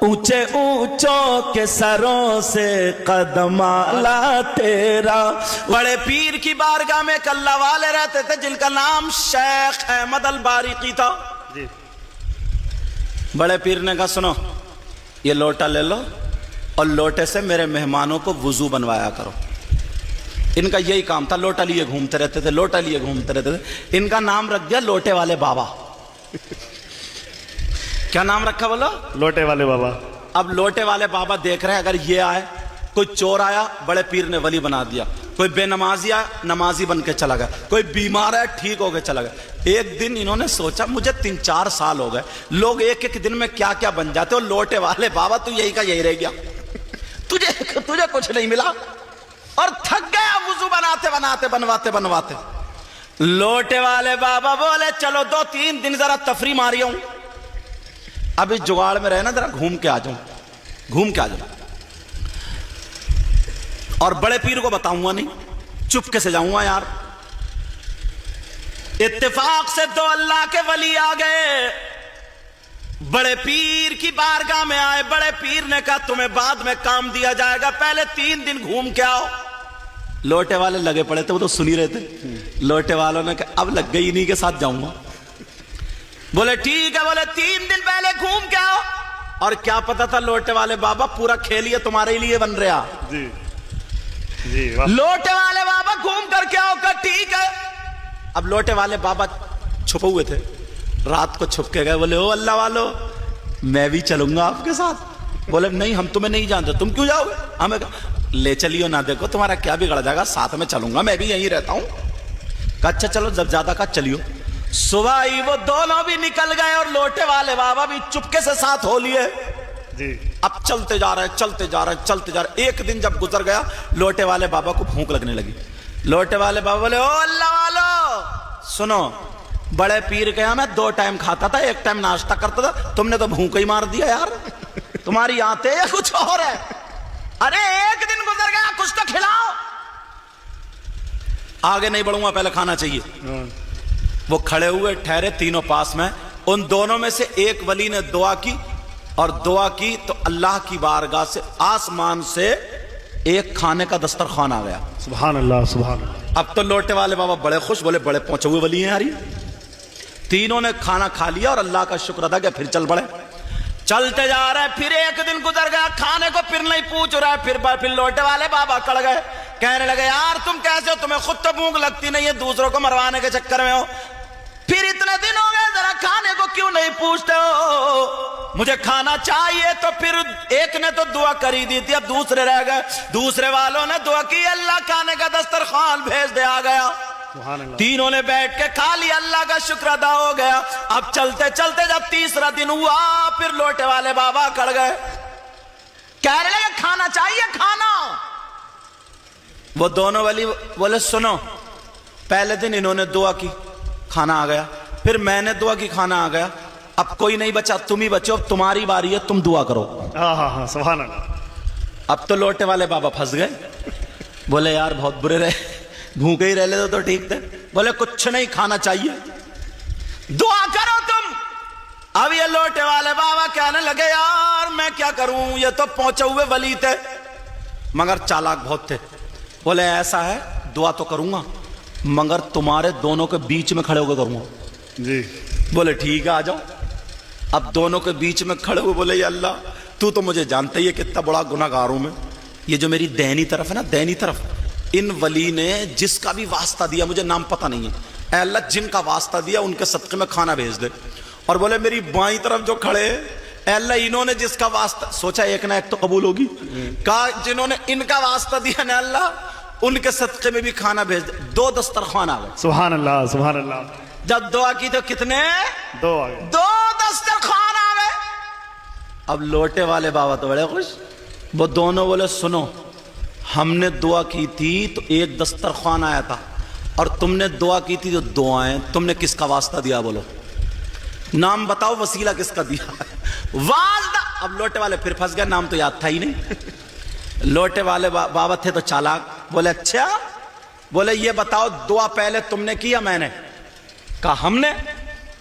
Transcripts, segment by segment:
اونچے اونچوں کے سروں سے قدم آلا تیرا. بڑے پیر کی بارگاہ میں ایک اللہ والے رہتے تھے جن کا نام شیخ احمد الباریقی تھا. بڑے پیر نے کہا سنو یہ لوٹا لے لو اور لوٹے سے میرے مہمانوں کو وضو بنوایا کرو. ان کا یہی کام تھا, لوٹا لیے گھومتے رہتے تھے, لوٹا لیے گھومتے رہتے تھے. ان کا نام رکھ دیا لوٹے والے بابا. کیا نام رکھا بولو؟ لوٹے والے بابا. اب لوٹے والے بابا دیکھ رہے ہیں اگر یہ آئے, کوئی چور آیا بڑے پیر نے ولی بنا دیا, کوئی بے نمازی آیا نمازی بن کے چلا گیا, کوئی بیمار ہے ٹھیک ہو کے چلا گیا. ایک دن انہوں نے سوچا مجھے 3-4 سال ہو گئے, لوگ ایک ایک دن میں کیا کیا بن جاتے, اور لوٹے والے بابا تو یہی کا یہی رہ گیا, تجھے کچھ نہیں ملا اور تھک گیا وضو بناتے بناتے بنواتے بنواتے. لوٹے والے بابا بولے چلو 2-3 دن ذرا تفریح ماری ہوں, اب اس جگاڑ میں رہنا ذرا گھوم کے آ جاؤں, گھوم کے آ جاؤں. اور بڑے پیر کو بتاؤں گا نہیں, چپکے سے جاؤں گا یار. اتفاق سے 2 اللہ کے ولی آ گئے, بڑے پیر کی بارگاہ میں آئے. بڑے پیر نے کہا تمہیں بعد میں کام دیا جائے گا, پہلے 3 دن گھوم کے آؤ. لوٹے والے لگے پڑے تھے, وہ تو سنی رہے تھے. لوٹے والوں نے کہا اب لگ گئی انہی کے ساتھ جاؤں گا. بولے ٹھیک ہے, بولے 3 دن پہلے گھوم کے آؤ. اور کیا پتا تھا لوٹے والے بابا پورا کھیل یہ تمہارے لیے بن رہا. جی جی لوٹے والے بابا گھوم کر کے آؤ, کہ ٹھیک ہے. اب لوٹے والے بابا چھپے ہوئے تھے, رات کو چھپ کے گئے. بولے او اللہ والو میں بھی چلوں گا آپ کے ساتھ. بولے نہیں ہم تمہیں نہیں جانتے, تم کیوں جاؤ گے؟ ہمیں لے چلیو نہ, دیکھو تمہارا کیا بگڑ جائے گا, ساتھ میں چلوں گا, میں بھی یہیں رہتا ہوں. کہا اچھا چلو, جب زیادہ کا چلیو. صبح آئی وہ دونوں بھی نکل گئے اور لوٹے والے بابا بھی چپکے سے ساتھ ہو لیے. اب چلتے جا رہے چلتے جا رہے چلتے جا رہے. ایک دن جب گزر گیا لوٹے والے بابا کو بھوک لگنے لگی. لوٹے والے بابا بولے او اللہ والو سنو, بڑے پیر کے یہاں میں 2 ٹائم کھاتا تھا, 1 ٹائم ناشتہ کرتا تھا, تم نے تو بھوک ہی مار دیا یار, تمہاری آتے یا کچھ اور ہے. ارے ایک دن گزر گیا, کچھ تو کھلاؤ. آگے نہیں بڑھوں گا, پہلے کھانا چاہیے. وہ کھڑے ہوئے ٹھہرے تینوں پاس میں. ان دونوں میں سے ایک ولی نے دعا کی, اور دعا کی تو اللہ کی بارگاہ سے آسمان سے ایک کھانے کا دسترخوان آ گیا. سبحان اللہ سبحان اللہ. اب تو لوٹے والے بابا بڑے خوش, بولے بڑے پہنچے ہوئے ولی ہیں یار. تینوں نے کھانا کھا لیا اور اللہ کا شکر ادا کیا, پھر چل پڑے. چلتے جا رہے, پھر ایک دن گزر گیا, کھانے کو پھر نہیں پوچھ رہا ہے. پھر لوٹے والے بابا کڑ گئے, کہنے لگے یار تم کیسے ہو, تمہیں خود تو بھوک لگتی نہیں ہے, دوسروں کو مروانے کے چکر میں ہو. پھر اتنے دن ہو گئے, ذرا کھانے کو کیوں نہیں پوچھتے ہو, مجھے کھانا چاہیے. تو پھر ایک نے تو دعا کری دی تھی, اب دوسرے رہ گئے. دوسرے والوں نے دعا کی, اللہ کھانے کا دسترخوان بھیج دے, آ گیا. تینوں نے بیٹھ کے کھا لیا, اللہ کا شکر ادا ہو گیا. اب چلتے چلتے جب تیسرا دن ہوا, پھر لوٹے والے بابا کھڑ گئے, کہنے لگے کھانا چاہیے کھانا. وہ دونوں ولی بولے سنو, پہلے دن انہوں نے دعا کی, کھانا آ گیا. پھر میں نے دعا کی, کھانا آ گیا. اب کوئی نہیں بچا, تم ہی بچو, اب تمہاری باری ہے, تم دعا کرو. ہاں سبحان اللہ. اب تو لوٹے والے بابا پھنس گئے. بولے یار بہت برے رہے, بھوکے ہی رہ لیتے تو ٹھیک تھے. بولے کچھ نہیں, کھانا چاہیے, دعا کرو تم. اب یہ لوٹے والے بابا کہنے لگے یار میں کیا کروں, یہ تو پہنچے ہوئے ولی تھے مگر چالاک بہت تھے. بولے ایسا ہے دعا تو کروں گا مگر تمہارے دونوں کے بیچ میں کھڑے ہو کے کروں گا. جی. بولے ٹھیک ہے آ جاؤ. اب دونوں کے بیچ میں کھڑے ہوئے بولے یا اللہ تو مجھے جانتا ہی ہے کتنا بڑا گناہ گار ہوں میں. یہ جو میری دہنی طرف ہے نا, دہنی طرف, ان ولی نے جس کا بھی واسطہ دیا, مجھے نام پتہ نہیں ہے, اے اللہ جن کا واسطہ دیا ان کے صدقے میں کھانا بھیج دے. اور بولے میری بائیں طرف جو کھڑے, اے اللہ انہوں نے جس کا واسطہ, سوچا ایک نہ ایک تو قبول ہوگی, کہا جنہوں نے ان کا واسطہ دیا نا اللہ ان کے صدقے میں بھی کھانا بھیج دے. 2 دسترخوان آ گئے. سبحان اللہ سبحان اللہ. جب دعا کی تو کتنے, 2 آ گئے. 2 دسترخوان آ گئے. اب لوٹے والے بابا تو بڑے خوش. وہ دونوں بولے سنو, ہم نے دعا کی تھی تو 1 دسترخوان آیا تھا, اور تم نے دعا کی تھی تو 2 آئے. تم نے کس کا واسطہ دیا بولو, نام بتاؤ, وسیلہ کس کا دیا. واسطہ. اب لوٹے والے پھر پھنس گئے, نام تو یاد تھا ہی نہیں. لوٹے والے بابا تھے تو چالاک. بولے اچھا, بولے یہ بتاؤ دعا پہلے تم نے کی یا میں نے. کہا ہم نے.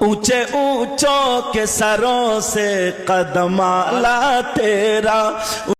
اونچے اونچوں کے سروں سے قدم آلا تیرا